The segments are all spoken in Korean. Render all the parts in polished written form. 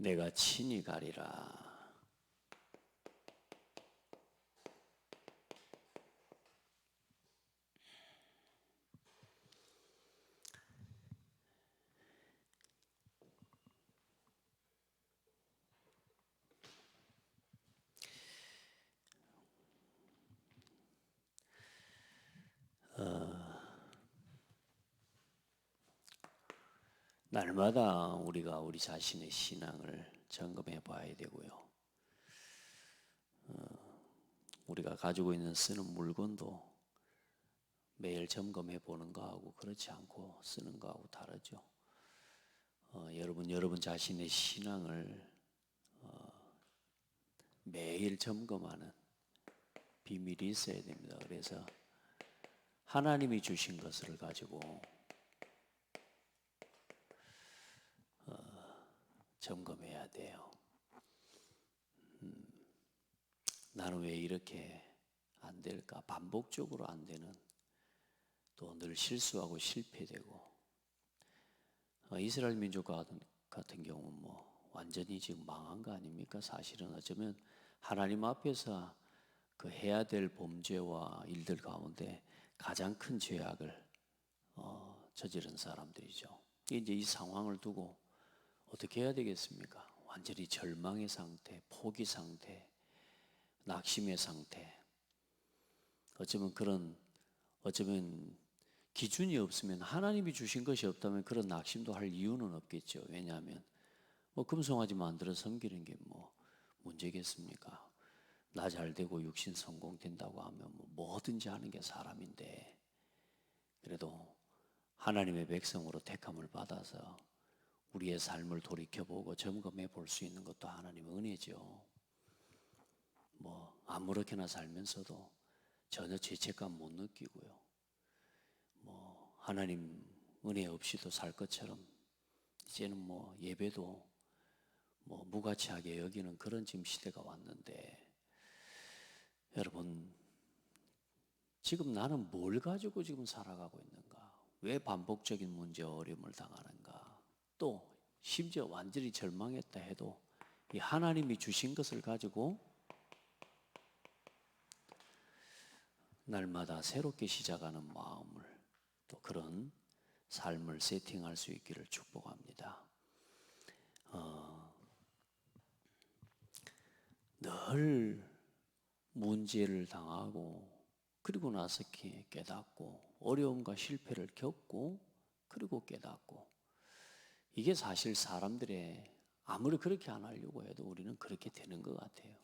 내가 친히 가리라. 날마다 우리가 우리 자신의 신앙을 점검해 봐야 되고요. 우리가 가지고 있는 쓰는 물건도 매일 점검해 보는 거하고 그렇지 않고 쓰는 거하고 다르죠. 여러분 자신의 신앙을 매일 점검하는 비밀이 있어야 됩니다. 그래서 하나님이 주신 것을 가지고 점검해야 돼요. 나는 왜 이렇게 안 될까? 반복적으로 안 되는, 또 늘 실수하고 실패되고, 이스라엘 민족 같은 경우는 뭐 완전히 지금 망한 거 아닙니까? 사실은 어쩌면 하나님 앞에서 그 해야 될 범죄와 일들 가운데 가장 큰 죄악을 저지른 사람들이죠. 이제 이 상황을 두고 어떻게 해야 되겠습니까? 완전히 절망의 상태, 포기 상태, 낙심의 상태. 어쩌면 기준이 없으면, 하나님이 주신 것이 없다면 그런 낙심도 할 이유는 없겠죠. 왜냐하면 뭐 금송아지 만들어 섬기는 게 뭐 문제겠습니까? 나 잘 되고 육신 성공된다고 하면 뭐 뭐든지 하는 게 사람인데, 그래도 하나님의 백성으로 택함을 받아서 우리의 삶을 돌이켜보고 점검해 볼 수 있는 것도 하나님의 은혜죠. 뭐 아무렇게나 살면서도 전혀 죄책감 못 느끼고요. 뭐 하나님 은혜 없이도 살 것처럼 이제는 뭐 예배도 뭐 무가치하게 여기는 그런 지금 시대가 왔는데, 여러분 지금 나는 뭘 가지고 지금 살아가고 있는가? 왜 반복적인 문제 어려움을 당하는가? 또 심지어 완전히 절망했다 해도 이 하나님이 주신 것을 가지고 날마다 새롭게 시작하는 마음을, 또 그런 삶을 세팅할 수 있기를 축복합니다. 늘 문제를 당하고 그리고 나서 깨닫고 어려움과 실패를 겪고 그리고 깨닫고, 이게 사실 사람들의, 아무리 그렇게 안 하려고 해도 우리는 그렇게 되는 것 같아요.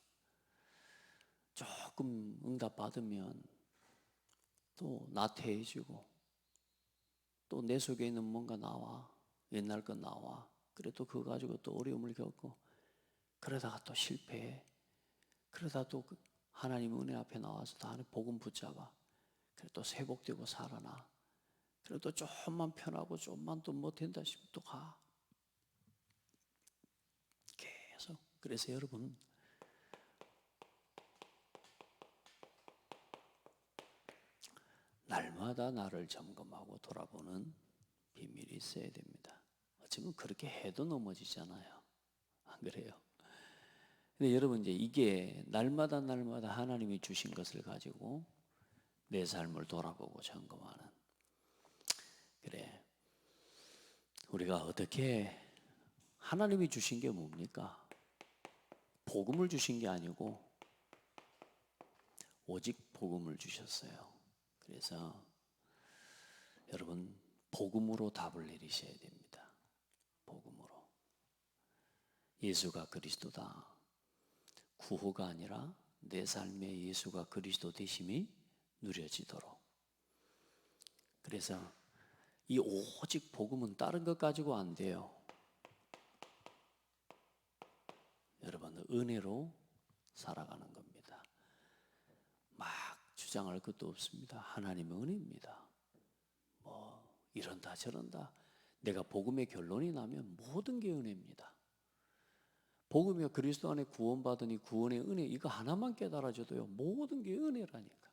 조금 응답 받으면 또 나태해지고, 또 내 속에 있는 뭔가 나와, 옛날 것 나와, 그래 또 그거 가지고 또 어려움을 겪고, 그러다가 또 실패해. 그러다 또 하나님 은혜 앞에 나와서 다 복음 붙잡아. 그래 또 회복되고 살아나. 그래 또 조금만 편하고 조금만 또 못 된다 싶으면 또 가. 계속. 그래서 여러분, 날마다 나를 점검하고 돌아보는 비밀이 있어야 됩니다. 어쩌면 그렇게 해도 넘어지잖아요. 안 그래요? 근데 여러분, 이제 이게 날마다 하나님이 주신 것을 가지고 내 삶을 돌아보고 점검하는. 그래. 우리가 어떻게, 하나님이 주신 게 뭡니까? 복음을 주신 게 아니고 오직 복음을 주셨어요. 그래서 여러분, 복음으로 답을 내리셔야 됩니다. 복음으로. 예수가 그리스도다. 구호가 아니라 내 삶에 예수가 그리스도 되심이 누려지도록. 그래서 이 오직 복음은 다른 것 가지고 안 돼요. 여러분, 은혜로 살아가는 겁니다. 막 주장할 것도 없습니다. 하나님의 은혜입니다. 뭐 이런다 저런다. 내가 복음의 결론이 나면 모든 게 은혜입니다. 복음이 그리스도 안에 구원받으니 구원의 은혜, 이거 하나만 깨달아져도요 모든 게 은혜라니까.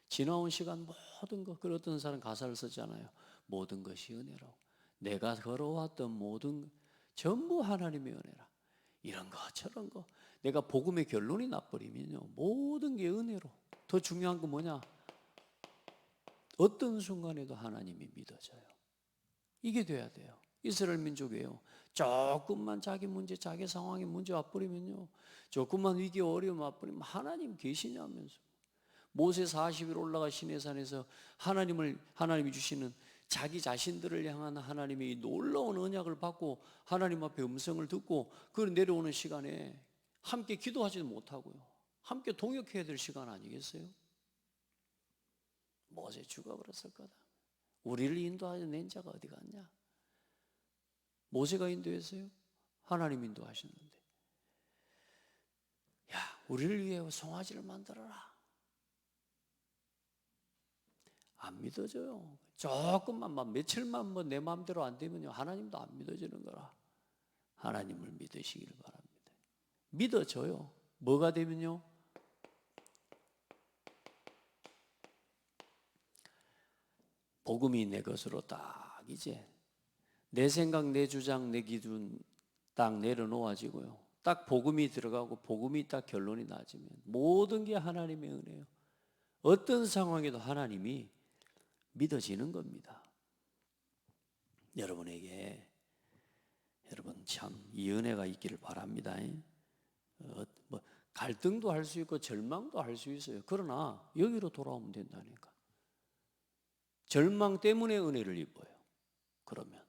지나온 시간 모든 것, 그 어떤 사람 가사를 썼잖아요. 모든 것이 은혜라고. 내가 걸어왔던 모든 전부 하나님의 은혜라. 이런 거 저런 거 내가 복음의 결론이 나버리면요 모든 게 은혜로. 더 중요한 건 뭐냐? 어떤 순간에도 하나님이 믿어져요. 이게 돼야 돼요. 이스라엘 민족이에요. 조금만 자기 문제, 자기 상황에 문제 와버리면요, 조금만 위기 어려움 와버리면 하나님 계시냐면서. 모세 40일 올라가 시내산에서 하나님이 주시는 자기 자신들을 향한 하나님의 이 놀라운 언약을 받고 하나님 앞에 음성을 듣고 그 내려오는 시간에 함께 기도하지도 못하고요, 함께 동역해야 될 시간 아니겠어요? 모세 죽어버렸을 거다. 우리를 인도하여 낸 자가 어디 갔냐? 모세가 인도했어요? 하나님 인도하셨는데. 야, 우리를 위해 송아지를 만들어라. 안 믿어져요. 조금만 며칠만 내 마음대로 안 되면요 하나님도 안 믿어지는 거라. 하나님을 믿으시길 바랍니다. 믿어져요. 뭐가 되면요? 복음이 내 것으로 딱 이제 내 생각, 내 주장, 내 기준 딱 내려놓아지고요, 딱 복음이 들어가고 복음이 딱 결론이 나지면 모든 게 하나님의 은혜예요. 어떤 상황에도 하나님이 믿어지는 겁니다. 여러분에게 여러분 참 이 은혜가 있기를 바랍니다. 갈등도 할 수 있고 절망도 할 수 있어요. 그러나 여기로 돌아오면 된다니까. 절망 때문에 은혜를 입어요. 그러면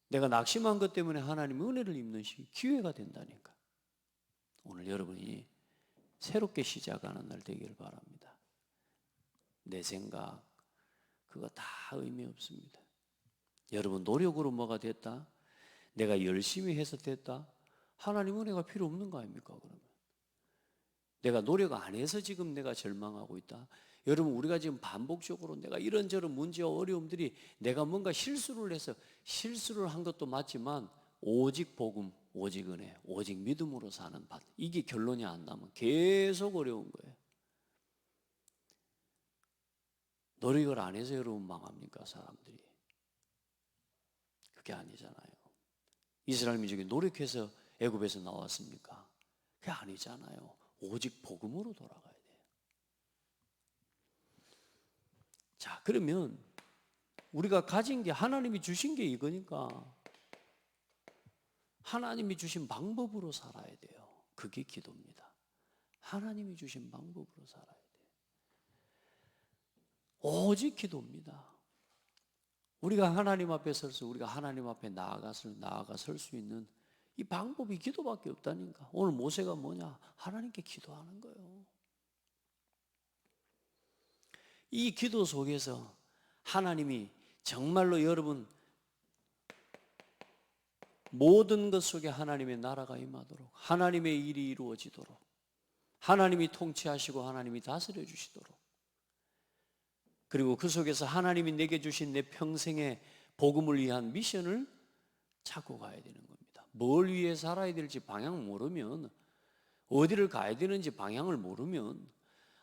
내가 낙심한 것 때문에 하나님이 은혜를 입는 기회가 된다니까. 오늘 여러분이 새롭게 시작하는 날 되기를 바랍니다. 내 생각 그거 다 의미 없습니다. 여러분 노력으로 뭐가 됐다? 내가 열심히 해서 됐다? 하나님 은혜가 필요 없는 거 아닙니까? 그러면 내가 노력 안 해서 지금 내가 절망하고 있다? 여러분 우리가 지금 반복적으로 내가 이런저런 문제와 어려움들이 내가 뭔가 실수를 해서 실수를 한 것도 맞지만 오직 복음, 오직 은혜, 오직 믿음으로 사는 밭, 이게 결론이 안 나면 계속 어려운 거예요. 노력을 안 해서 여러분 망합니까? 사람들이 그게 아니잖아요. 이스라엘 민족이 노력해서 애굽에서 나왔습니까? 그게 아니잖아요. 오직 복음으로 돌아가야 돼요. 자, 그러면 우리가 가진 게 하나님이 주신 게 이거니까 하나님이 주신 방법으로 살아야 돼요. 그게 기도입니다. 하나님이 주신 방법으로 살아야 돼요. 오직 기도입니다. 우리가 하나님 앞에 서서 우리가 하나님 앞에 나아가 설 수 있는 이 방법이 기도밖에 없다니까. 오늘 모세가 뭐냐? 하나님께 기도하는 거예요. 이 기도 속에서 하나님이 정말로 여러분 모든 것 속에 하나님의 나라가 임하도록, 하나님의 일이 이루어지도록, 하나님이 통치하시고 하나님이 다스려 주시도록, 그리고 그 속에서 하나님이 내게 주신 내 평생의 복음을 위한 미션을 찾고 가야 되는 겁니다. 뭘 위해 살아야 될지 방향 모르면, 어디를 가야 되는지 방향을 모르면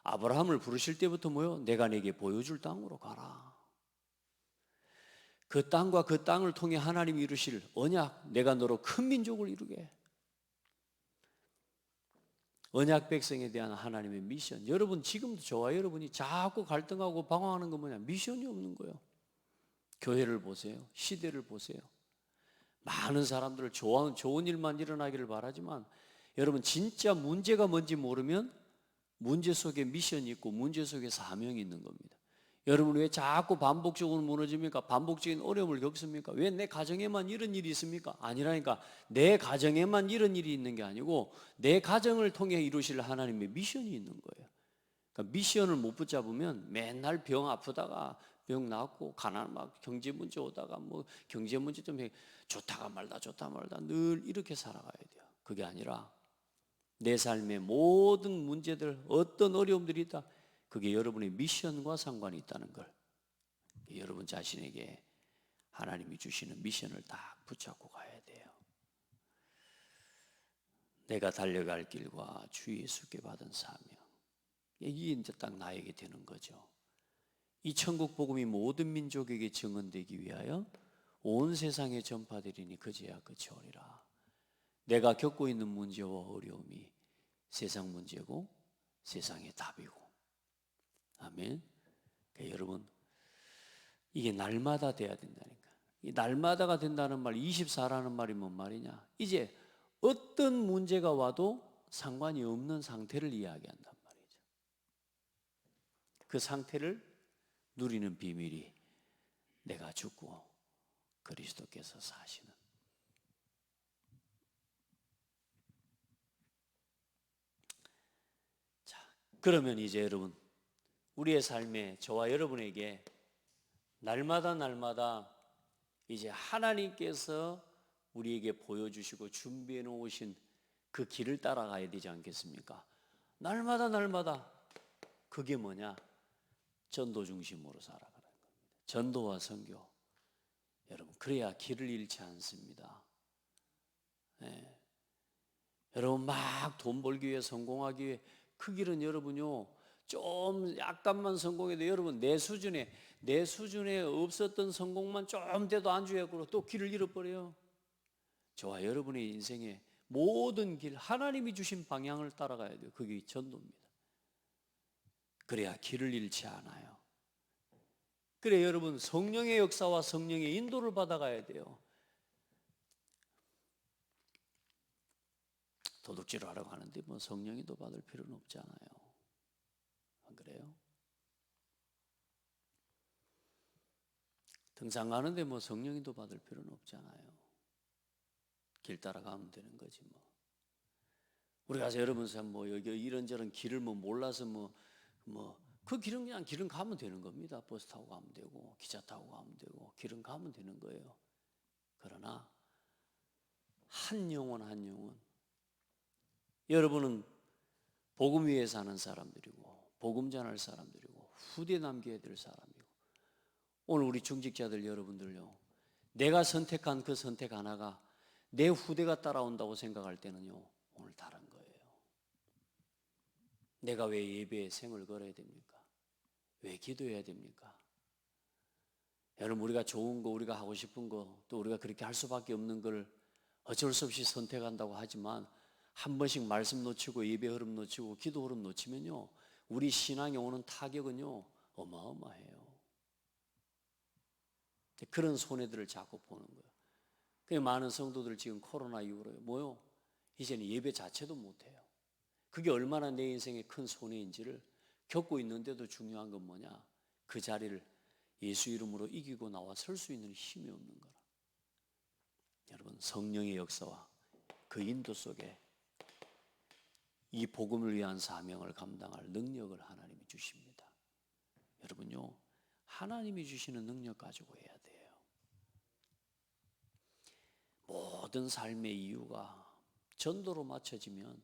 아브라함을 부르실 때부터 뭐요? 내가 내게 보여줄 땅으로 가라. 그 땅과 그 땅을 통해 하나님이 이루실 언약, 내가 너로 큰 민족을 이루게. 언약 백성에 대한 하나님의 미션. 여러분 지금도 저와 여러분이 자꾸 갈등하고 방황하는 건 뭐냐? 미션이 없는 거예요. 교회를 보세요. 시대를 보세요. 많은 사람들 좋은 일만 일어나기를 바라지만 여러분 진짜 문제가 뭔지 모르면 문제 속에 미션이 있고 문제 속에 사명이 있는 겁니다. 여러분 왜 자꾸 반복적으로 무너집니까? 반복적인 어려움을 겪습니까? 왜 내 가정에만 이런 일이 있습니까? 아니라니까. 내 가정에만 이런 일이 있는 게 아니고 내 가정을 통해 이루실 하나님의 미션이 있는 거예요. 그러니까 미션을 못 붙잡으면 맨날 병 아프다가 병 낫고 가난 막 경제 문제 오다가 뭐 경제 문제 때문에 좋다가 말다 늘 이렇게 살아가야 돼요. 그게 아니라 내 삶의 모든 문제들, 어떤 어려움들이 있다, 그게 여러분의 미션과 상관이 있다는 걸 여러분 자신에게 하나님이 주시는 미션을 딱 붙잡고 가야 돼요. 내가 달려갈 길과 주 예수께 받은 사명, 이게 이제 딱 나에게 되는 거죠. 이 천국 복음이 모든 민족에게 증언되기 위하여 온 세상에 전파되리니 그제야 끝이 오리라. 내가 겪고 있는 문제와 어려움이 세상 문제고 세상의 답이고. 아멘. 그러니까 여러분, 이게 날마다 돼야 된다니까. 이 날마다가 된다는 말, 24라는 말이 뭔 말이냐? 이제 어떤 문제가 와도 상관이 없는 상태를 이야기한단 말이죠. 그 상태를 누리는 비밀이 내가 죽고 그리스도께서 사시는. 자, 그러면 이제 여러분, 우리의 삶에 저와 여러분에게 날마다 이제 하나님께서 우리에게 보여주시고 준비해 놓으신 그 길을 따라가야 되지 않겠습니까? 날마다 그게 뭐냐? 전도 중심으로 살아가는 겁니다. 전도와 선교. 여러분, 그래야 길을 잃지 않습니다. 네. 여러분, 막 돈 벌기 위해, 성공하기 위해, 그 길은 여러분요, 좀 약간만 성공해도 여러분 내 수준에 없었던 성공만 좀 돼도 안주해고 또 길을 잃어버려요. 저와 여러분의 인생의 모든 길, 하나님이 주신 방향을 따라가야 돼요. 그게 전도입니다. 그래야 길을 잃지 않아요. 그래 여러분, 성령의 역사와 성령의 인도를 받아가야 돼요. 도둑질을 하러 가는데 뭐 성령 인도 받을 필요는 없잖아요. 안 그래요? 등산 가는데 뭐 성령 인도 받을 필요는 없잖아요. 길 따라가면 되는 거지 뭐. 우리 가서 여러분 뭐 여기 이런저런 길을 뭐 몰라서 그 길은 그냥 길은 가면 되는 겁니다. 버스 타고 가면 되고 기차 타고 가면 되고 길은 가면 되는 거예요. 그러나 한 영혼 여러분은 복음 위에 사는 사람들이고 복음 전할 사람들이고 후대 남겨야 될 사람이고, 오늘 우리 중직자들 여러분들요, 내가 선택한 그 선택 하나가 내 후대가 따라온다고 생각할 때는요, 오늘 다른 거예요. 내가 왜 예배에 생을 걸어야 됩니까? 왜 기도해야 됩니까? 여러분, 우리가 좋은 거, 우리가 하고 싶은 거, 또 우리가 그렇게 할 수밖에 없는 걸 어쩔 수 없이 선택한다고 하지만, 한 번씩 말씀 놓치고 예배 흐름 놓치고 기도 흐름 놓치면요, 우리 신앙에 오는 타격은요 어마어마해요. 그런 손해들을 자꾸 보는 거예요. 그 많은 성도들 지금 코로나 이후로 뭐요? 이제는 예배 자체도 못해요. 그게 얼마나 내 인생의 큰 손해인지를 겪고 있는데도 중요한 건 뭐냐? 그 자리를 예수 이름으로 이기고 나와 설 수 있는 힘이 없는 거라. 여러분, 성령의 역사와 그 인도 속에 이 복음을 위한 사명을 감당할 능력을 하나님이 주십니다. 여러분요, 하나님이 주시는 능력 가지고 해야 돼요. 모든 삶의 이유가 전도로 맞춰지면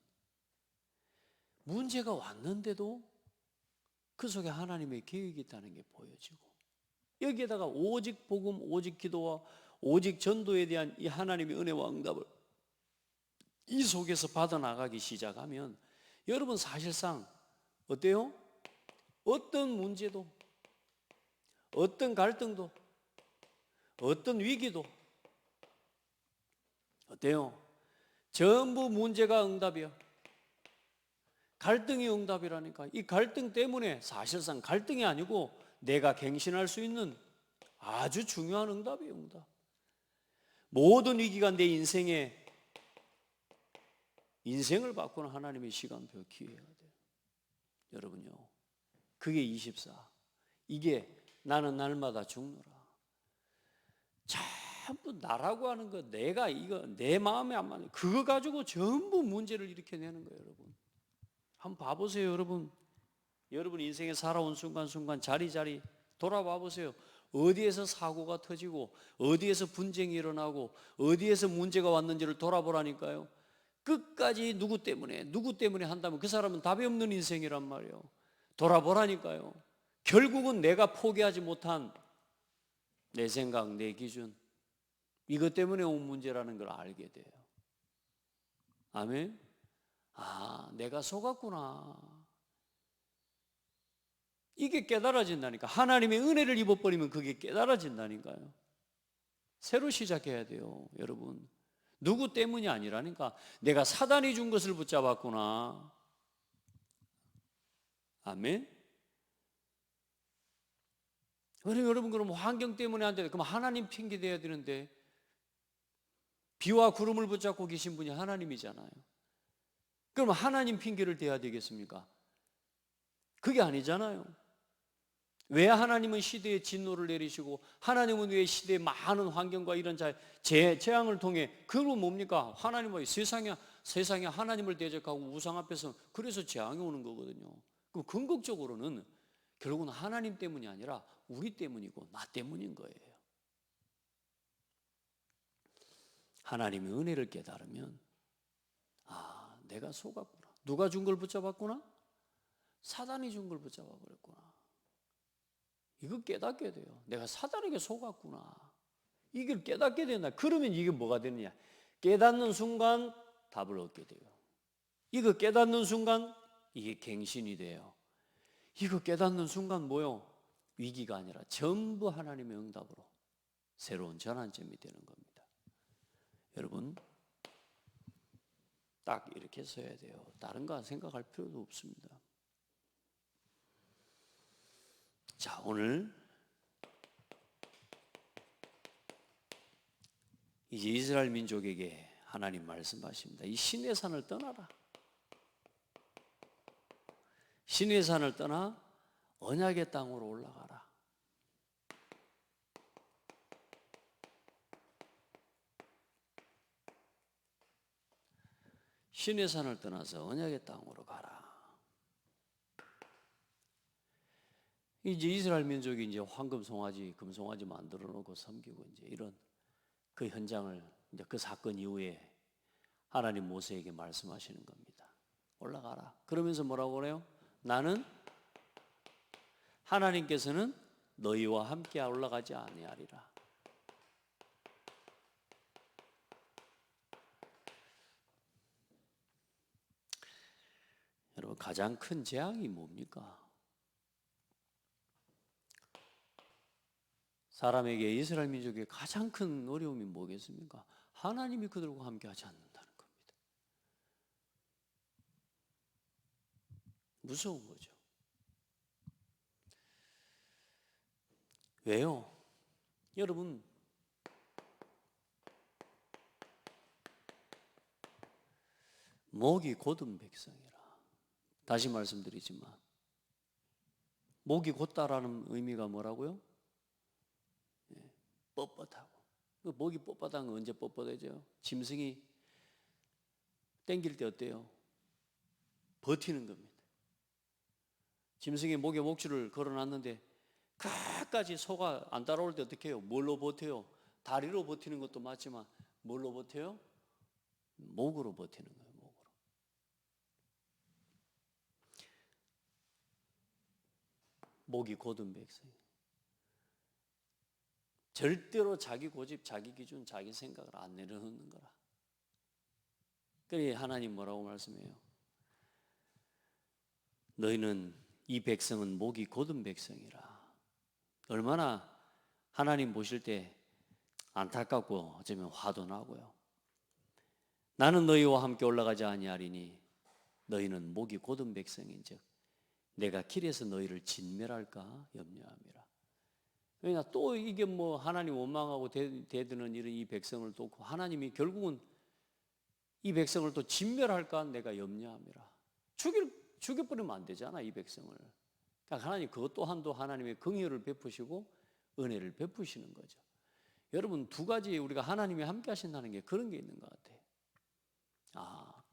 문제가 왔는데도 그 속에 하나님의 계획이 있다는 게 보여지고, 여기에다가 오직 복음, 오직 기도와 오직 전도에 대한 이 하나님의 은혜와 응답을 이 속에서 받아나가기 시작하면 여러분 사실상 어때요? 어떤 문제도, 어떤 갈등도, 어떤 위기도 어때요? 전부 문제가 응답이요. 갈등이 응답이라니까. 이 갈등 때문에 사실상 갈등이 아니고 내가 갱신할 수 있는 아주 중요한 응답이에요. 응답. 모든 위기가 내 인생을 바꾸는 하나님의 시간표 기회가 돼요. 여러분요, 그게 24. 이게 나는 날마다 죽노라. 전부 나라고 하는 거, 내가 이거 내 마음에 안 맞는 그거 가지고 전부 문제를 일으켜내는 거예요. 여러분 한번 봐보세요. 여러분 인생에 살아온 순간순간 자리 돌아봐 보세요. 어디에서 사고가 터지고 어디에서 분쟁이 일어나고 어디에서 문제가 왔는지를 돌아보라니까요. 끝까지 누구 때문에 한다면 그 사람은 답이 없는 인생이란 말이에요. 돌아보라니까요. 결국은 내가 포기하지 못한 내 생각, 내 기준, 이것 때문에 온 문제라는 걸 알게 돼요. 아멘. 아, 내가 속았구나. 이게 깨달아진다니까. 하나님의 은혜를 입어버리면 그게 깨달아진다니까요. 새로 시작해야 돼요. 여러분, 누구 때문이 아니라니까. 내가 사단이 준 것을 붙잡았구나. 아멘. 여러분 그럼 환경 때문에 안 돼. 그럼 하나님 핑계 대야 되는데, 비와 구름을 붙잡고 계신 분이 하나님이잖아요. 그럼 하나님 핑계를 대야 되겠습니까? 그게 아니잖아요. 왜 하나님은 시대에 진노를 내리시고, 하나님은 왜 시대의 많은 환경과 이런 재앙을 통해, 그리고 뭡니까? 하나님은 세상에 하나님을 대적하고 우상 앞에서 그래서 재앙이 오는 거거든요. 그럼 궁극적으로는 결국은 하나님 때문이 아니라 우리 때문이고 나 때문인 거예요. 하나님의 은혜를 깨달으면, 아, 내가 속았구나. 누가 준 걸 붙잡았구나? 사단이 준 걸 붙잡아 버렸구나. 이거 깨닫게 돼요. 내가 사단에게 속았구나. 이걸 깨닫게 된다. 그러면 이게 뭐가 되느냐? 깨닫는 순간 답을 얻게 돼요. 이거 깨닫는 순간 이게 갱신이 돼요. 이거 깨닫는 순간 뭐요? 위기가 아니라 전부 하나님의 응답으로 새로운 전환점이 되는 겁니다. 여러분, 딱 이렇게 써야 돼요. 다른 거 생각할 필요도 없습니다. 자, 오늘 이제 이스라엘 민족에게 하나님 말씀하십니다. 이 신의 산을 떠나라. 신의 산을 떠나 언약의 땅으로 올라가라. 신의 산을 떠나서 언약의 땅으로 가라. 이제 이스라엘 민족이 이제 황금 송아지, 금송아지 만들어 놓고 섬기고 이제 이런 그 현장을, 이제 그 사건 이후에 하나님 모세에게 말씀하시는 겁니다. 올라가라. 그러면서 뭐라고 그래요? 나는, 하나님께서는 너희와 함께 올라가지 아니하리라. 여러분, 가장 큰 재앙이 뭡니까? 사람에게, 이스라엘 민족의 가장 큰 어려움이 뭐겠습니까? 하나님이 그들과 함께 하지 않는다는 겁니다. 무서운 거죠. 왜요? 여러분, 목이 곧은 백성이라. 다시 말씀드리지만, 목이 곧다라는 의미가 뭐라고요? 뻣뻣하고. 목이 뻣뻣한 건 언제 뻣뻣해져요? 짐승이 땡길 때 어때요? 버티는 겁니다. 짐승이 목에 목줄을 걸어놨는데 끝까지 소가 안 따라올 때 어떻게 해요? 뭘로 버텨요? 다리로 버티는 것도 맞지만 뭘로 버텨요? 목으로 버티는 거예요. 목으로. 목이 곧은 백성. 절대로 자기 고집, 자기 기준, 자기 생각을 안 내려놓는 거라. 그래 하나님 뭐라고 말씀해요? 너희는, 이 백성은 목이 곧은 백성이라. 얼마나 하나님 보실 때 안타깝고 어쩌면 화도 나고요. 나는 너희와 함께 올라가지 아니하리니 너희는 목이 곧은 백성인즉 내가 길에서 너희를 진멸할까 염려함이라. 왜냐, 또 이게 뭐 하나님 원망하고 대드는 이런 이 백성을 또 하나님이 결국은 이 백성을 또 진멸할까 내가 염려함이라. 죽여버리면 안 되잖아, 이 백성을. 그러니까 하나님 그것 또한도 하나님의 긍휼을 베푸시고 은혜를 베푸시는 거죠. 여러분, 두 가지 우리가 하나님이 함께 하신다는 게 그런 게 있는 것 같아요. 아,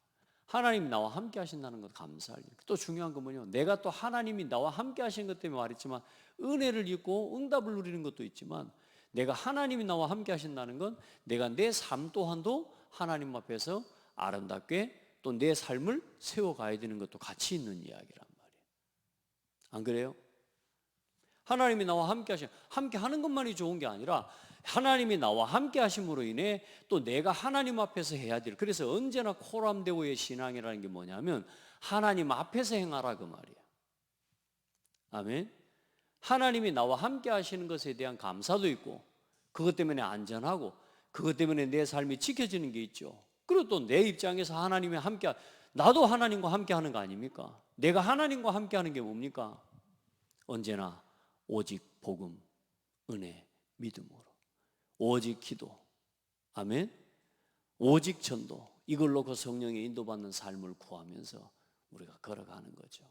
하나님이 나와 함께 하신다는 것 감사할 일. 또 중요한 건 뭐냐면, 내가 또 하나님이 나와 함께 하신 것 때문에 말했지만 은혜를 입고 응답을 누리는 것도 있지만, 내가 하나님이 나와 함께 하신다는 건 내가 내 삶 또한도 하나님 앞에서 아름답게 또 내 삶을 세워가야 되는 것도 같이 있는 이야기란 말이에요. 안 그래요? 하나님이 나와 함께 하는 것만이 좋은 게 아니라 하나님이 나와 함께 하심으로 인해 또 내가 하나님 앞에서 해야 될, 그래서 언제나 코람데오의 신앙이라는 게 뭐냐면 하나님 앞에서 행하라 그 말이에요. 아멘. 하나님이 나와 함께 하시는 것에 대한 감사도 있고, 그것 때문에 안전하고, 그것 때문에 내 삶이 지켜지는 게 있죠. 그리고 또 내 입장에서 하나님이 함께, 나도 하나님과 함께 하는 거 아닙니까? 내가 하나님과 함께 하는 게 뭡니까? 언제나 오직 복음, 은혜, 믿음으로. 오직 기도. 아멘. 오직 전도. 이걸로 그 성령의 인도받는 삶을 구하면서 우리가 걸어가는 거죠.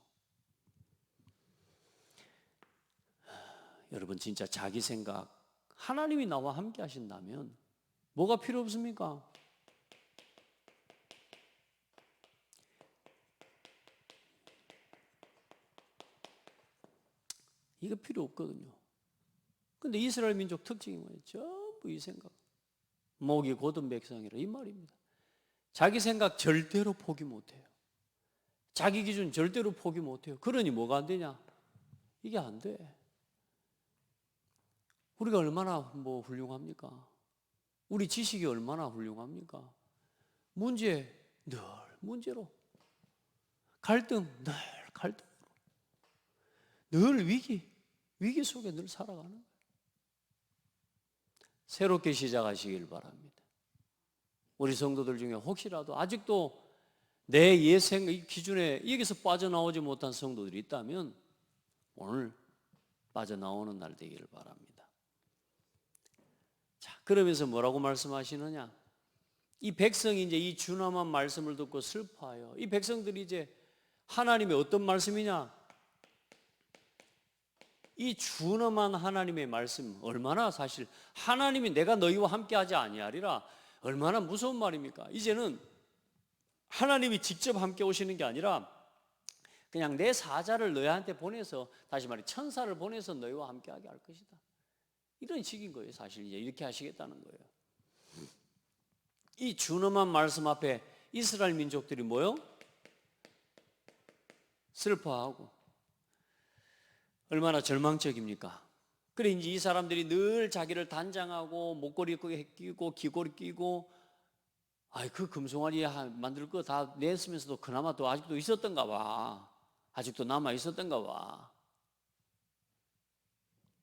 여러분, 진짜 자기 생각, 하나님이 나와 함께 하신다면 뭐가 필요 없습니까? 이거 필요 없거든요. 근데 이스라엘 민족 특징이 뭐예요? 전부 이 생각. 목이 곧은 백성이라 이 말입니다. 자기 생각 절대로 포기 못해요. 자기 기준 절대로 포기 못해요. 그러니 뭐가 안 되냐? 이게 안 돼. 우리가 얼마나 훌륭합니까? 우리 지식이 얼마나 훌륭합니까? 문제 늘 문제로, 갈등 늘 갈등으로, 늘 위기 속에 늘 살아가는 거예요. 새롭게 시작하시길 바랍니다. 우리 성도들 중에 혹시라도 아직도 내 예생 기준에 여기서 빠져나오지 못한 성도들이 있다면 오늘 빠져나오는 날 되기를 바랍니다. 자, 그러면서 뭐라고 말씀하시느냐? 이 백성이 이제 이 준엄한 말씀을 듣고 슬퍼하여. 이 백성들이 이제 하나님의 어떤 말씀이냐? 이 준엄한 하나님의 말씀, 얼마나 사실 하나님이 내가 너희와 함께하지 아니하리라, 얼마나 무서운 말입니까? 이제는 하나님이 직접 함께 오시는 게 아니라 그냥 내 사자를 너희한테 보내서, 다시 말해 천사를 보내서 너희와 함께하게 할 것이다. 이런 식인 거예요. 사실 이제 이렇게 하시겠다는 거예요. 이 준엄한 말씀 앞에 이스라엘 민족들이 뭐요? 슬퍼하고 얼마나 절망적입니까? 그래 이제 이 사람들이 늘 자기를 단장하고 목걸이 끼고 귀걸이 끼고, 그 금송아리 만들 거 다 냈으면서도 그나마 또 아직도 있었던가 봐. 아직도 남아 있었던가 봐.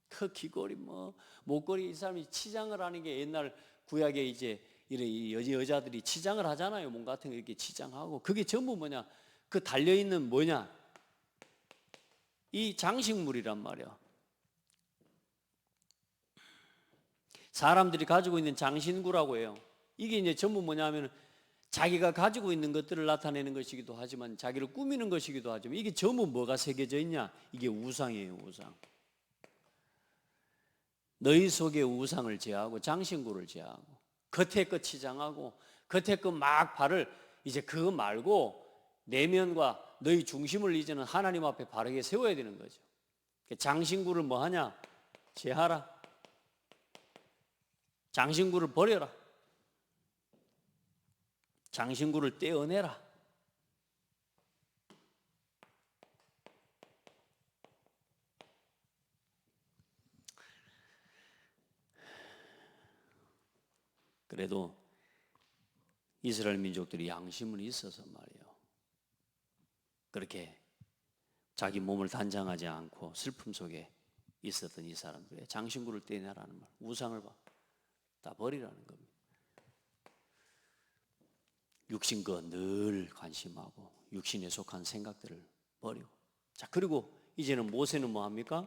그 귀걸이 목걸이, 이 사람이 치장을 하는 게 옛날 구약에 이제 이런 여자들이 치장을 하잖아요. 몸 같은 거 이렇게 치장하고, 그게 전부 뭐냐? 그 달려있는 뭐냐? 이 장식물이란 말이야. 사람들이 가지고 있는 장신구라고 해요. 이게 이제 전부 뭐냐면 자기가 가지고 있는 것들을 나타내는 것이기도 하지만 자기를 꾸미는 것이기도 하지만, 이게 전부 뭐가 새겨져 있냐? 이게 우상이에요. 우상. 너희 속에 우상을 제하고 장신구를 제하고 겉에 것 치장하고 겉에 것 막 발을, 이제 그거 말고 내면과 너희 중심을 이제는 하나님 앞에 바르게 세워야 되는 거죠. 장신구를 뭐 하냐? 제하라. 장신구를 버려라. 장신구를 떼어내라. 그래도 이스라엘 민족들이 양심은 있어서 말이에요. 그렇게 자기 몸을 단장하지 않고 슬픔 속에 있었던 이 사람들의 장신구를 떼내라는 말, 우상을 다 버리라는 겁니다. 육신과 늘 관심하고 육신에 속한 생각들을 버리고. 자, 그리고 이제는 모세는 뭐 합니까?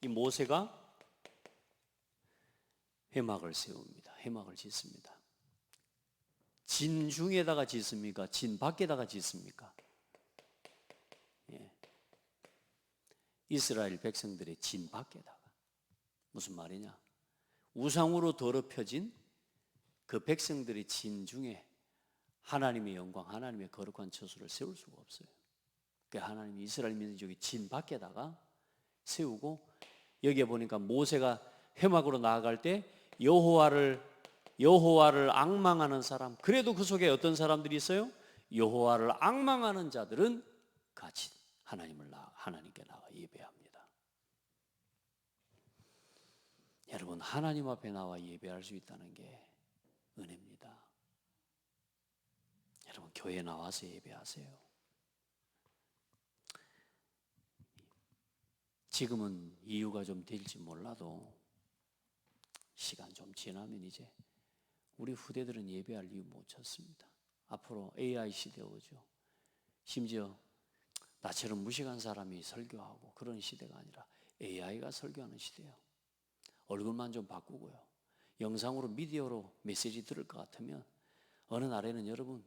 이 모세가 회막을 세웁니다. 회막을 짓습니다. 진 중에다가 짓습니까? 진 밖에다가 짓습니까? 예. 이스라엘 백성들의 진 밖에다가. 무슨 말이냐? 우상으로 더럽혀진 그 백성들의 진 중에 하나님의 영광, 하나님의 거룩한 처소를 세울 수가 없어요. 그 하나님이 이스라엘 민족의 진 밖에다가 세우고, 여기에 보니까 모세가 회막으로 나아갈 때 여호와를 앙망하는 사람, 그래도 그 속에 어떤 사람들이 있어요? 여호와를 앙망하는 자들은 같이 하나님께 나가 예배합니다. 여러분, 하나님 앞에 나와 예배할 수 있다는 게 은혜입니다. 여러분, 교회에 나와서 예배하세요. 지금은 이유가 좀 될지 몰라도 시간 좀 지나면 이제 우리 후대들은 예배할 이유 못 찾습니다. 앞으로 AI 시대 오죠. 심지어 나처럼 무식한 사람이 설교하고 그런 시대가 아니라 AI가 설교하는 시대예요. 얼굴만 좀 바꾸고요, 영상으로 미디어로 메시지 들을 것 같으면 어느 날에는 여러분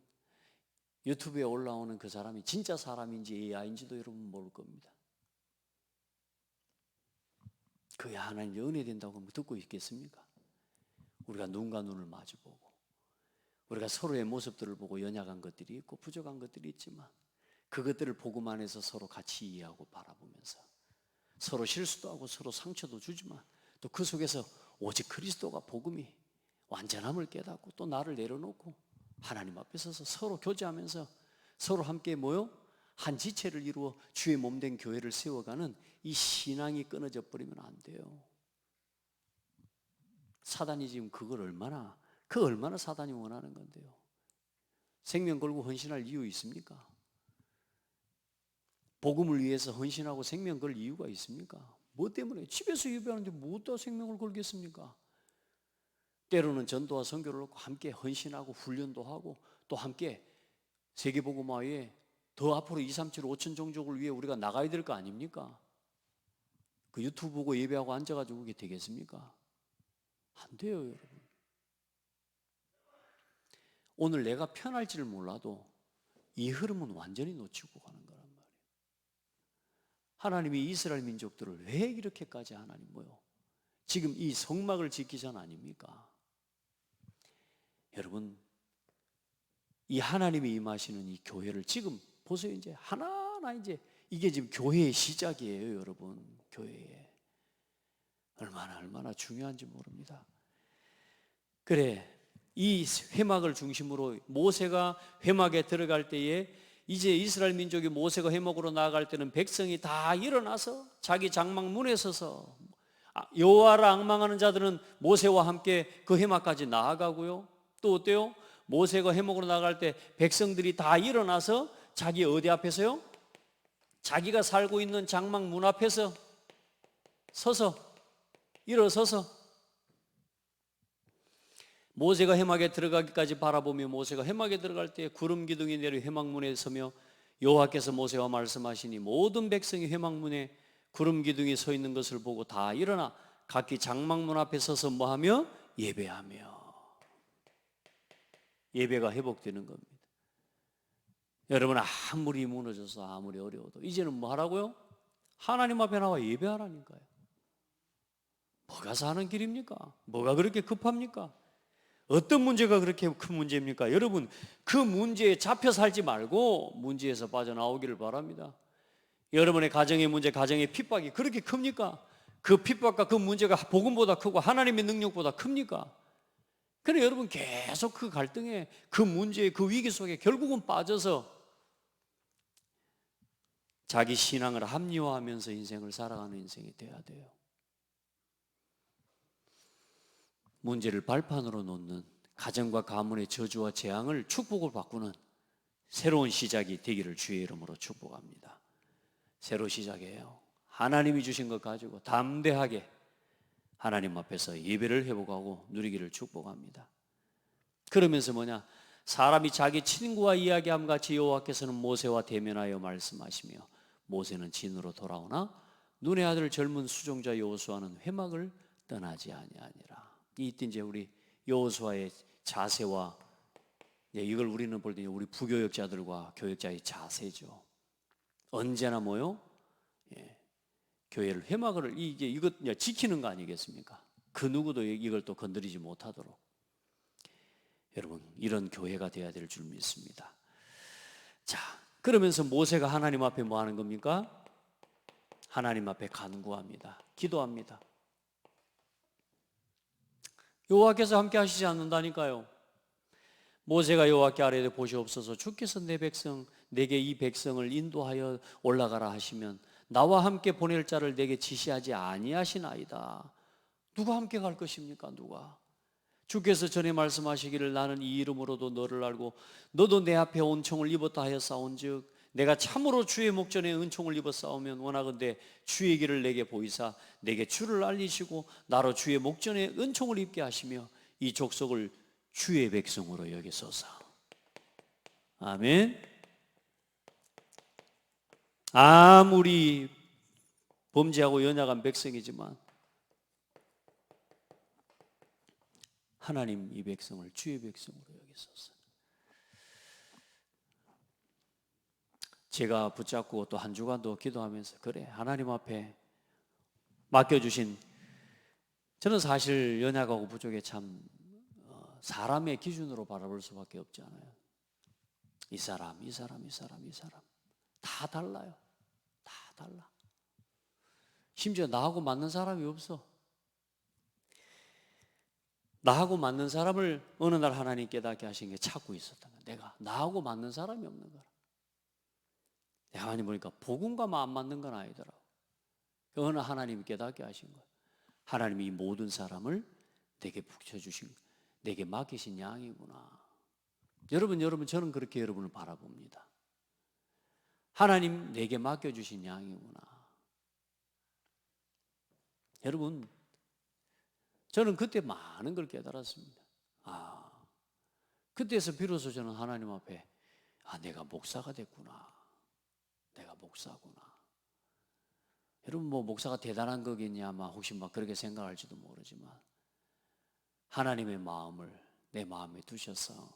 유튜브에 올라오는 그 사람이 진짜 사람인지 AI인지도 여러분 모를 겁니다. 그게 하나님의 은혜 된다고 듣고 있겠습니까? 우리가 눈과 눈을 마주보고 우리가 서로의 모습들을 보고 연약한 것들이 있고 부족한 것들이 있지만 그것들을 보고만 해서 서로 같이 이해하고 바라보면서 서로 실수도 하고 서로 상처도 주지만 또 그 속에서 오직 그리스도가 복음이 완전함을 깨닫고 또 나를 내려놓고 하나님 앞에 서서 서로 교제하면서 서로 함께 모여 한 지체를 이루어 주의 몸된 교회를 세워가는 이 신앙이 끊어져 버리면 안 돼요. 사단이 지금 그걸 얼마나 사단이 원하는 건데요. 생명 걸고 헌신할 이유 있습니까? 복음을 위해서 헌신하고 생명 걸 이유가 있습니까? 뭐 때문에? 집에서 예배하는데 무엇다 생명을 걸겠습니까? 때로는 전도와 선교를 놓고 함께 헌신하고 훈련도 하고 또 함께 세계복음화에 더 앞으로 2, 3, 7, 5천 종족을 위해 우리가 나가야 될 거 아닙니까? 그 유튜브 보고 예배하고 앉아가지고 그게 되겠습니까? 안 돼요, 여러분. 오늘 내가 편할지를 몰라도 이 흐름은 완전히 놓치고 가는 거란 말이에요. 하나님이 이스라엘 민족들을 왜 이렇게까지 하나님 뭐요? 지금 이 성막을 짓기 전 아닙니까? 여러분, 이 하나님이 임하시는 이 교회를 지금 보세요. 이제 하나하나 이제 이게 지금 교회의 시작이에요, 여러분. 교회에 얼마나 중요한지 모릅니다. 그래, 이 회막을 중심으로 모세가 회막에 들어갈 때에 이제 이스라엘 민족이 모세가 회막으로 나아갈 때는 백성이 다 일어나서 자기 장막 문에 서서 여호와를 앙망하는 자들은 모세와 함께 그 회막까지 나아가고요. 또 어때요? 모세가 회막으로 나갈 때 백성들이 다 일어나서 자기 어디 앞에서요? 자기가 살고 있는 장막 문 앞에서 서서 일어서서 모세가 회막에 들어가기까지 바라보며 모세가 회막에 들어갈 때 구름 기둥이 내려 회막문에 서며 여호와께서 모세와 말씀하시니 모든 백성이 회막문에 구름 기둥이 서 있는 것을 보고 다 일어나 각기 장막문 앞에 서서 뭐하며? 예배하며. 예배가 회복되는 겁니다. 여러분, 아무리 무너져서 아무리 어려워도 이제는 뭐 하라고요? 하나님 앞에 나와 예배하라니까요. 뭐가 사는 길입니까? 뭐가 그렇게 급합니까? 어떤 문제가 그렇게 큰 문제입니까? 여러분, 그 문제에 잡혀 살지 말고 문제에서 빠져나오기를 바랍니다. 여러분의 가정의 문제, 가정의 핍박이 그렇게 큽니까? 그 핍박과 그 문제가 복음보다 크고 하나님의 능력보다 큽니까? 그래, 여러분 계속 그 갈등에, 그 문제에, 그 위기 속에 결국은 빠져서 자기 신앙을 합리화하면서 인생을 살아가는 인생이 돼야 돼요. 문제를 발판으로 놓는 가정과 가문의 저주와 재앙을 축복을 바꾸는 새로운 시작이 되기를 주의 이름으로 축복합니다. 새로 시작이에요. 하나님이 주신 것 가지고 담대하게 하나님 앞에서 예배를 회복하고 누리기를 축복합니다. 그러면서 뭐냐? 사람이 자기 친구와 이야기함 같이 여호와께서는 모세와 대면하여 말씀하시며 모세는 진으로 돌아오나 눈의 아들 젊은 수종자 여호수아는 회막을 떠나지 아니하니라. 이때 이제 우리 여호수아의 자세와 이걸 우리는 볼 때 우리 부교역자들과 교역자의 자세죠. 언제나 뭐요? 교회를 회막을 이것 지키는 거 아니겠습니까? 그 누구도 이걸 또 건드리지 못하도록. 여러분, 이런 교회가 되어야 될 줄 믿습니다. 자, 그러면서 모세가 하나님 앞에 뭐 하는 겁니까? 하나님 앞에 간구합니다. 기도합니다. 여호와께서 함께 하시지 않는다니까요. 모세가 여호와께 아뢰되 보시옵소서 주께서 내게 이 백성을 인도하여 올라가라 하시면 나와 함께 보낼 자를 내게 지시하지 아니하시나이다. 누가 함께 갈 것입니까? 누가? 주께서 전에 말씀하시기를 나는 이 이름으로도 너를 알고 너도 내 앞에 은총을 입었다 하였사온즉 내가 참으로 주의 목전에 은총을 입어 싸우면 원하건대 주의 길을 내게 보이사 내게 주를 알리시고 나로 주의 목전에 은총을 입게 하시며 이 족속을 주의 백성으로 여기소서. 아멘. 아무리 범죄하고 연약한 백성이지만 하나님 이 백성을 주의 백성으로 여기소서. 제가 붙잡고 또 한 주간도 기도하면서 그래 하나님 앞에 맡겨주신, 저는 사실 연약하고 부족해 참 사람의 기준으로 바라볼 수밖에 없잖아요. 이 사람 다 달라요. 다 달라. 심지어 나하고 맞는 사람이 없어. 나하고 맞는 사람을 어느 날 하나님 깨닫게 하신 게 찾고 있었던 거야. 내가 나하고 맞는 사람이 없는 거야. 내가 많이 보니까 복음과만 안 맞는 건 아니더라고. 어느 하나님이 깨닫게 하신 거야. 하나님이 이 모든 사람을 내게 붙여주신, 내게 맡기신 양이구나. 여러분 저는 그렇게 여러분을 바라봅니다. 하나님 내게 맡겨주신 양이구나. 여러분, 저는 그때 많은 걸 깨달았습니다. 그때서 비로소 저는 하나님 앞에 내가 목사가 됐구나. 내가 목사구나. 여러분 뭐 목사가 대단한 거겠냐 아마 혹시 막 그렇게 생각할지도 모르지만 하나님의 마음을 내 마음에 두셔서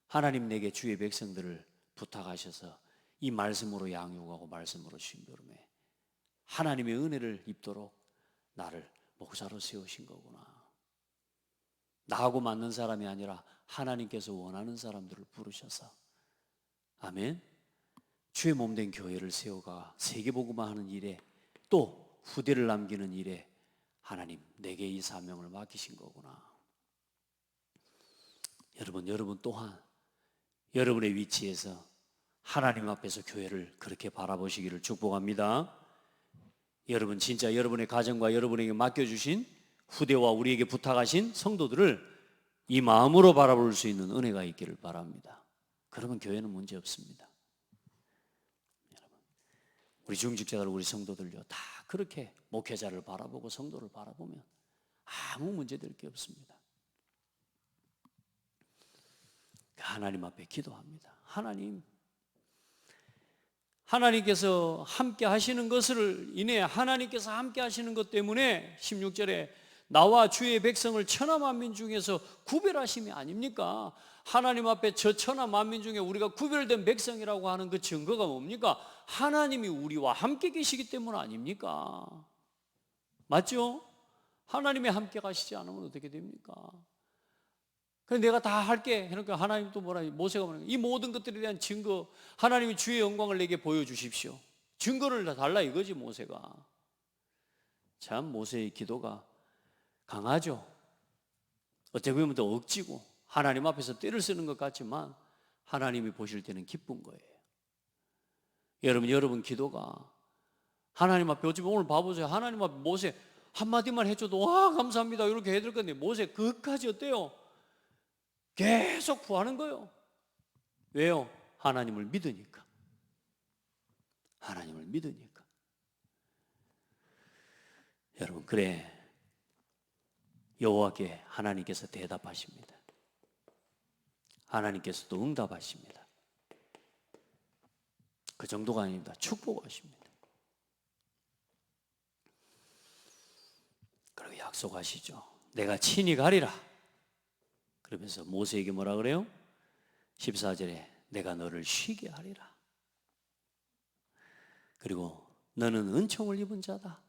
하나님 내게 주의 백성들을 부탁하셔서 이 말씀으로 양육하고 말씀으로 심부름해 하나님의 은혜를 입도록 나를 목사로 세우신 거구나. 나하고 맞는 사람이 아니라 하나님께서 원하는 사람들을 부르셔서 아멘. 주의 몸된 교회를 세워가 세계복음화 하는 일에 또 후대를 남기는 일에 하나님 내게 이 사명을 맡기신 거구나. 여러분 또한 여러분의 위치에서 하나님 앞에서 교회를 그렇게 바라보시기를 축복합니다. 여러분 진짜 여러분의 가정과 여러분에게 맡겨주신 후대와 우리에게 부탁하신 성도들을 이 마음으로 바라볼 수 있는 은혜가 있기를 바랍니다. 그러면 교회는 문제 없습니다. 우리 중직자들, 우리 성도들요 다 그렇게 목회자를 바라보고 성도를 바라보면 아무 문제될 게 없습니다. 하나님 앞에 기도합니다. 하나님께서 함께 하시는 것을 인해 하나님께서 함께 하시는 것 때문에 16절에 나와 주의 백성을 천하 만민 중에서 구별하심이 아닙니까? 하나님 앞에 저 천하 만민 중에 우리가 구별된 백성이라고 하는 그 증거가 뭡니까? 하나님이 우리와 함께 계시기 때문 아닙니까? 맞죠? 하나님이 함께 가시지 않으면 어떻게 됩니까? 그래서 내가 다 할게 해놓고 하나님 또 뭐라, 모세가 뭐라, 이 모든 것들에 대한 증거, 하나님이 주의 영광을 내게 보여주십시오. 증거를 다 달라 이거지 모세가. 참 모세의 기도가 강하죠. 어떻게 보면 더 억지고 하나님 앞에서 떼를 쓰는 것 같지만 하나님이 보실 때는 기쁜 거예요. 여러분 기도가 하나님 앞에 어찌 보면 오늘 봐보세요. 하나님 앞에 모세 한마디만 해줘도 와 감사합니다 이렇게 해야 될 건데 모세 그것까지 어때요? 계속 구하는 거예요. 왜요? 하나님을 믿으니까. 하나님을 믿으니까. 여러분 그래 여호와께 하나님께서 대답하십니다. 하나님께서도 응답하십니다. 그 정도가 아닙니다. 축복하십니다. 그리고 약속하시죠. 내가 친히 가리라. 그러면서 모세에게 뭐라 그래요? 14절에 내가 너를 쉬게 하리라. 그리고 너는 은총을 입은 자다.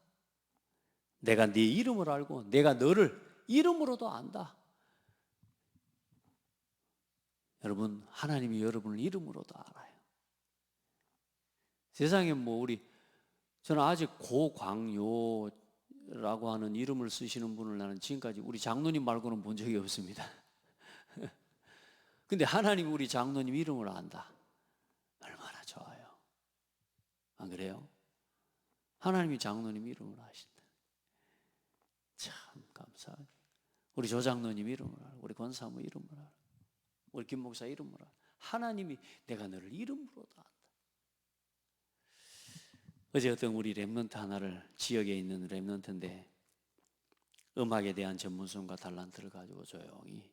내가 네 이름을 알고 내가 너를 이름으로도 안다. 여러분 하나님이 여러분을 이름으로도 알아요. 세상에 뭐 저는 아직 고광요라고 하는 이름을 쓰시는 분을 나는 지금까지 우리 장로님 말고는 본 적이 없습니다. 근데 하나님이 우리 장로님 이름을 안다. 얼마나 좋아요. 안 그래요? 하나님이 장로님 이름을 아신다. 참 감사해요. 우리 조장로님 이름을 알고 우리 권사모 이름을 알고 우리 김 목사 이름을 알고 하나님이 내가 너를 이름으로도 안다. 어제 어떤 우리 랩런트 하나를 지역에 있는 랩런트인데 음악에 대한 전문성과 달란트를 가지고 조용히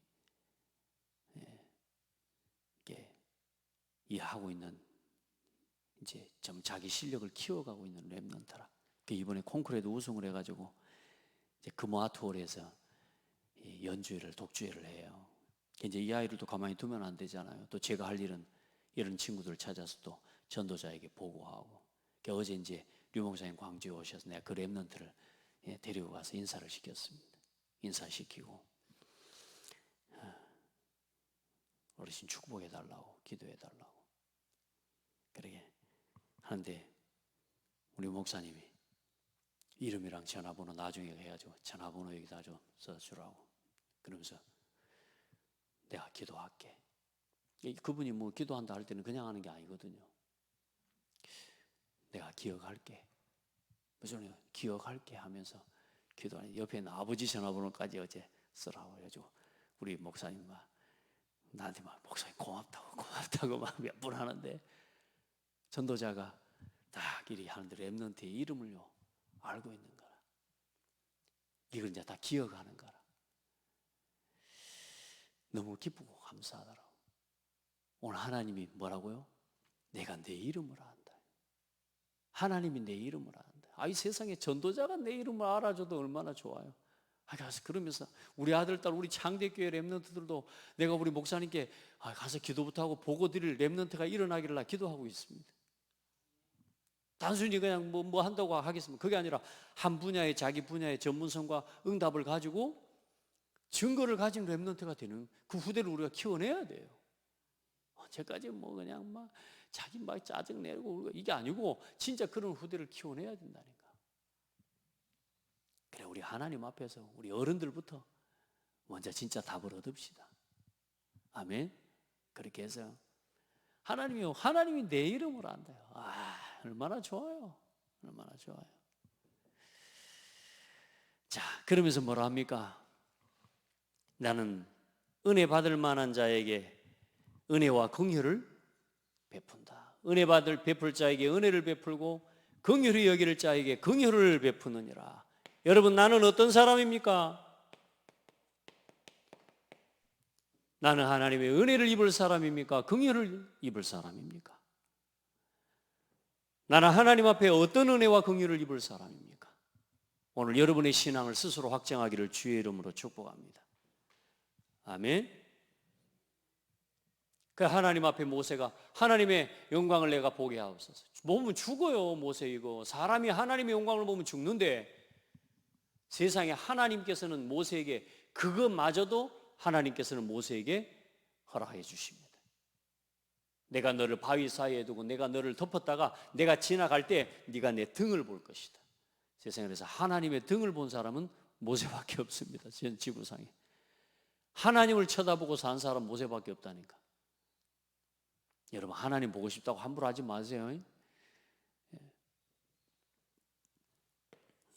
이 하고 있는 이제 좀 자기 실력을 키워가고 있는 랩런트라. 이번에 콩쿠르에도 우승을 해가지고 이제 금호아트홀에서 연주회를 독주회를 해요. 이제 이 아이를 또 가만히 두면 안 되잖아요. 또 제가 할 일은 이런 친구들을 찾아서 또 전도자에게 보고하고. 어제 이제 류 목사님 광주에 오셔서 내가 그 랩런트를 데리고 가서 인사를 시켰습니다. 인사시키고 어르신 축복해달라고 기도해달라고 그러게 하는데 우리 목사님이 이름이랑 전화번호 나중에 해가지고 전화번호 여기다 좀 써주라고 그러면서 내가 기도할게. 그분이 뭐 기도한다 할 때는 그냥 하는 게 아니거든요. 내가 기억할게. 무슨 기억할게 하면서 기도하는 옆에 있는 아버지 전화번호까지 어제 쓰라고 해가지고 우리 목사님 막 나한테 막 목사님 고맙다고 막 몇 분 하는데 전도자가 딱 이리 하는데 랩런트의 이름을요 알고 있는 거라. 이걸 이제 다 기억하는 거라. 너무 기쁘고 감사하더라고. 오늘 하나님이 뭐라고요? 내가 내 이름을 안다. 하나님이 내 이름을 안다. 이 세상에 전도자가 내 이름을 알아줘도 얼마나 좋아요. 가서 그러면서 우리 아들, 딸, 우리 창대교회 랩런트들도 내가 우리 목사님께 가서 기도부터 하고 보고 드릴 랩런트가 일어나기를 기도하고 있습니다. 단순히 그냥 뭐 한다고 하겠습니다. 그게 아니라 한 분야의 자기 분야의 전문성과 응답을 가지고 증거를 가진 랩런트가 되는 그 후대를 우리가 키워내야 돼요. 언제까지 뭐 그냥 막 자기 막 짜증내고 이게 아니고 진짜 그런 후대를 키워내야 된다니까. 그래 우리 하나님 앞에서 우리 어른들부터 먼저 진짜 답을 얻읍시다. 아멘. 그렇게 해서 하나님이 내 이름을 안다요. 얼마나 좋아요. 얼마나 좋아요. 자, 그러면서 뭐라 합니까? 나는 은혜 받을 만한 자에게 은혜와 긍휼을 베푼다. 은혜 받을 베풀 자에게 은혜를 베풀고 긍휼히 여길 자에게 긍휼을 베푸느니라. 여러분, 나는 어떤 사람입니까? 나는 하나님의 은혜를 입을 사람입니까? 긍휼을 입을 사람입니까? 나는 하나님 앞에 어떤 은혜와 긍휼을 입을 사람입니까? 오늘 여러분의 신앙을 스스로 확정하기를 주의 이름으로 축복합니다. 아멘. 그 하나님 앞에 모세가 하나님의 영광을 내가 보게 하옵소서. 보면 죽어요. 모세 이거 사람이 하나님의 영광을 보면 죽는데 세상에 하나님께서는 모세에게 그것마저도 하나님께서는 모세에게 허락해 주십니다. 내가 너를 바위 사이에 두고 내가 너를 덮었다가 내가 지나갈 때 네가 내 등을 볼 것이다. 세상에서 하나님의 등을 본 사람은 모세밖에 없습니다. 전 지구상에 하나님을 쳐다보고 산 사람 모세밖에 없다니까. 여러분, 하나님 보고 싶다고 함부로 하지 마세요.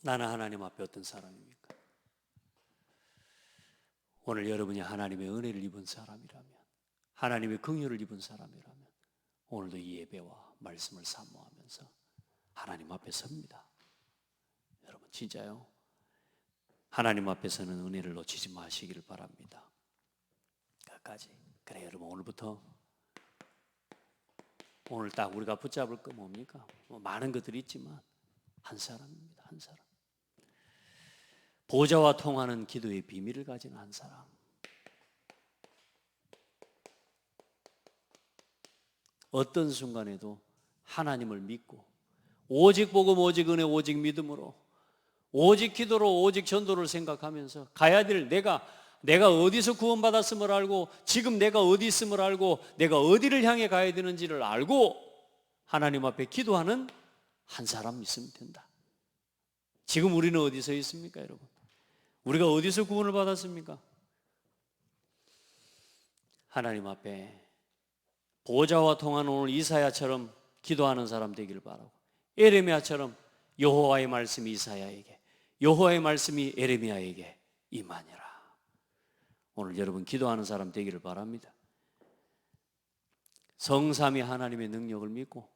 나는 하나님 앞에 어떤 사람입니까? 오늘 여러분이 하나님의 은혜를 입은 사람이라면, 하나님의 긍휼을 입은 사람이라면 오늘도 이 예배와 말씀을 사모하면서 하나님 앞에 섭니다. 여러분 진짜요? 하나님 앞에서는 은혜를 놓치지 마시기를 바랍니다. 끝까지. 그래 여러분, 오늘부터 오늘 딱 우리가 붙잡을 거 뭡니까? 많은 것들이 있지만 한 사람입니다. 한 사람. 보좌와 통하는 기도의 비밀을 가진 한 사람. 어떤 순간에도 하나님을 믿고 오직 복음, 오직 은혜, 오직 믿음으로 오직 기도로 오직 전도를 생각하면서 가야 될 내가 어디서 구원받았음을 알고 지금 내가 어디 있음을 알고 내가 어디를 향해 가야 되는지를 알고 하나님 앞에 기도하는 한 사람 있으면 된다. 지금 우리는 어디서 있습니까, 여러분? 우리가 어디서 구원을 받았습니까? 하나님 앞에 보좌와 통하는 오늘 이사야처럼 기도하는 사람 되기를 바라고, 에레미야처럼 여호와의 말씀이 이사야에게, 여호와의 말씀이 에레미야에게 임하니라. 오늘 여러분 기도하는 사람 되기를 바랍니다. 성삼위 하나님의 능력을 믿고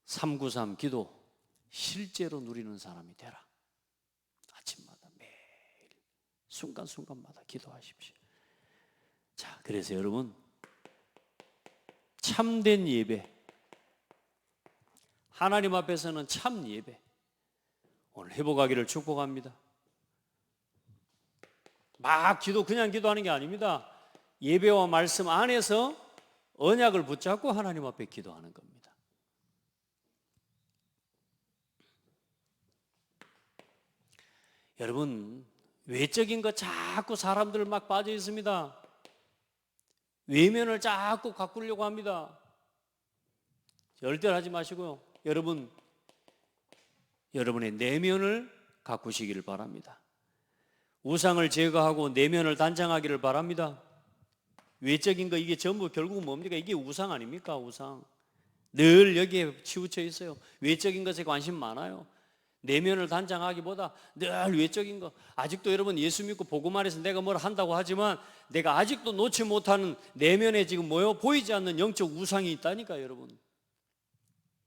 393 기도 실제로 누리는 사람이 되라. 아침마다 매일 순간순간마다 기도하십시오. 자, 그래서 여러분 참된 예배, 하나님 앞에서는 참 예배, 오늘 회복하기를 축복합니다. 막 그냥 기도하는 게 아닙니다. 예배와 말씀 안에서 언약을 붙잡고 하나님 앞에 기도하는 겁니다. 여러분, 외적인 거 자꾸 사람들 막 빠져 있습니다. 외면을 자꾸 가꾸려고 합니다. 절대로 하지 마시고요. 여러분의 내면을 가꾸시기를 바랍니다. 우상을 제거하고 내면을 단장하기를 바랍니다. 외적인 거 이게 전부 결국 뭡니까? 이게 우상 아닙니까? 우상. 늘 여기에 치우쳐 있어요. 외적인 것에 관심 많아요. 내면을 단장하기보다 늘 외적인 거. 아직도 여러분 예수 믿고 복음 안에서 내가 뭘 한다고 하지만 내가 아직도 놓지 못하는 내면에 지금 보이지 않는 영적 우상이 있다니까요, 여러분.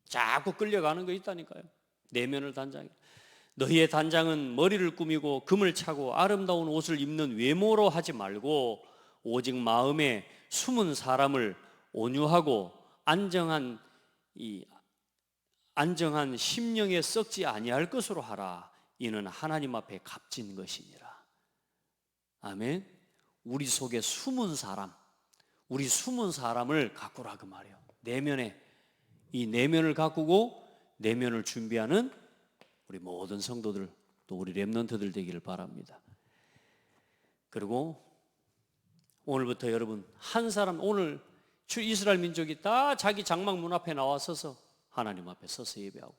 자꾸 끌려가는 거 있다니까요. 내면을 단장해. 너희의 단장은 머리를 꾸미고 금을 차고 아름다운 옷을 입는 외모로 하지 말고 오직 마음에 숨은 사람을 온유하고 안정한 심령에 썩지 아니할 것으로 하라. 이는 하나님 앞에 값진 것이니라. 아멘. 우리 속에 숨은 사람을 가꾸라 그 말이에요. 이 내면을 가꾸고 내면을 준비하는 우리 모든 성도들, 또 우리 렘넌트들 되기를 바랍니다. 그리고 오늘부터 여러분 한 사람, 오늘 이스라엘 민족이 다 자기 장막 문 앞에 나와서서 하나님 앞에 서서 예배하고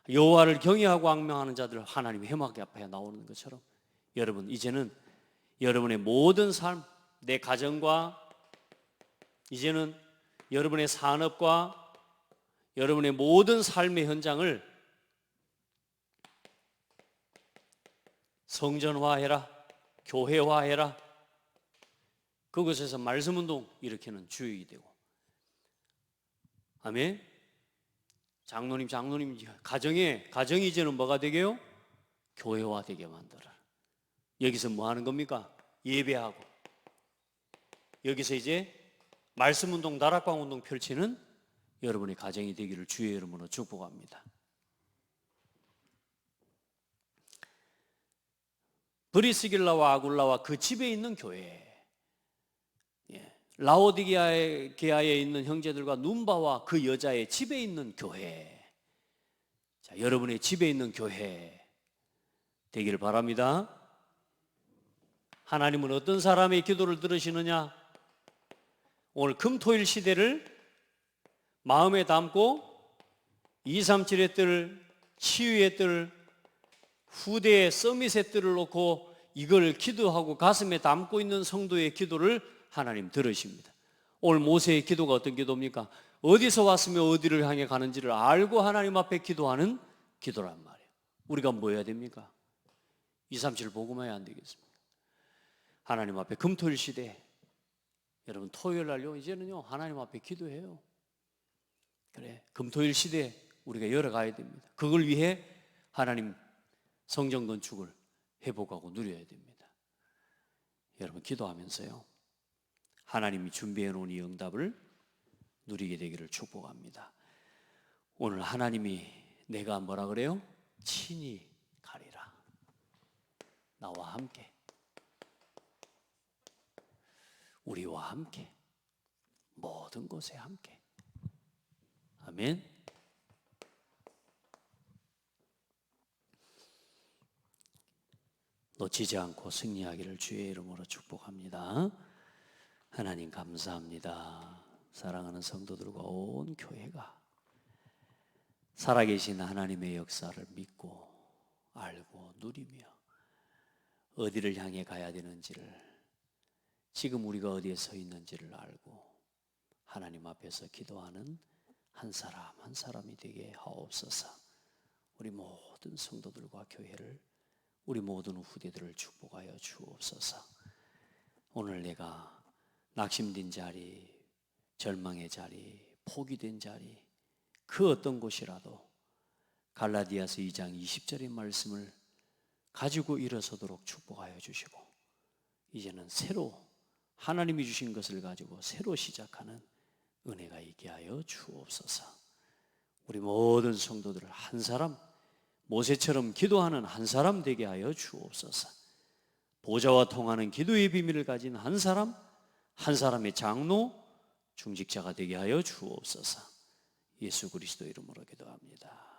여호와를 경외하고 앙명하는 자들 하나님 회막 앞에 나오는 것처럼 여러분 이제는 여러분의 모든 삶, 내 가정과 이제는 여러분의 산업과 여러분의 모든 삶의 현장을 성전화해라, 교회화해라. 그곳에서 말씀운동 일으키는 주역이 되고, 아멘. 장로님 가정이 이제는 뭐가 되게요? 교회화 되게 만들어라. 여기서 뭐 하는 겁니까? 예배하고 여기서 이제 말씀운동, 다락방운동 펼치는 여러분의 가정이 되기를 주의 이름으로 축복합니다. 브리스길라와 아굴라와 그 집에 있는 교회, 라오디게아에 있는 형제들과 눈바와 그 여자의 집에 있는 교회, 자, 여러분의 집에 있는 교회 되기를 바랍니다. 하나님은 어떤 사람의 기도를 들으시느냐? 오늘 금토일 시대를 마음에 담고 237의 뜰, 치유의 뜰, 후대의 서밋의 뜰을 놓고 이걸 기도하고 가슴에 담고 있는 성도의 기도를 하나님 들으십니다. 오늘 모세의 기도가 어떤 기도입니까? 어디서 왔으며 어디를 향해 가는지를 알고 하나님 앞에 기도하는 기도란 말이에요. 우리가 뭐 해야 됩니까? 237 보고만 해야 안 되겠습니까? 하나님 앞에 금토일 시대, 여러분 토요일 날요 이제는요 하나님 앞에 기도해요. 그래, 금토일 시대 우리가 열어가야 됩니다. 그걸 위해 하나님 성전 건축을 회복하고 누려야 됩니다. 여러분 기도하면서요 하나님이 준비해 놓은 이 응답을 누리게 되기를 축복합니다. 오늘 하나님이 내가 뭐라 그래요? 친히 가리라. 나와 함께, 우리와 함께, 모든 곳에 함께. 아멘. 놓치지 않고 승리하기를 주의 이름으로 축복합니다. 하나님 감사합니다. 사랑하는 성도들과 온 교회가 살아계신 하나님의 역사를 믿고 알고 누리며 어디를 향해 가야 되는지를, 지금 우리가 어디에 서 있는지를 알고 하나님 앞에서 기도하는 한 사람 한 사람이 되게 하옵소서. 우리 모든 성도들과 교회를, 우리 모든 후대들을 축복하여 주옵소서. 오늘 내가 낙심된 자리, 절망의 자리, 포기된 자리, 그 어떤 곳이라도 갈라디아서 2장 20절의 말씀을 가지고 일어서도록 축복하여 주시고, 이제는 새로 하나님이 주신 것을 가지고 새로 시작하는 은혜가 있게 하여 주옵소서. 우리 모든 성도들 한 사람, 모세처럼 기도하는 한 사람 되게 하여 주옵소서. 보좌와 통하는 기도의 비밀을 가진 한 사람, 한 사람의 장로, 중직자가 되게 하여 주옵소서. 예수 그리스도 이름으로 기도합니다.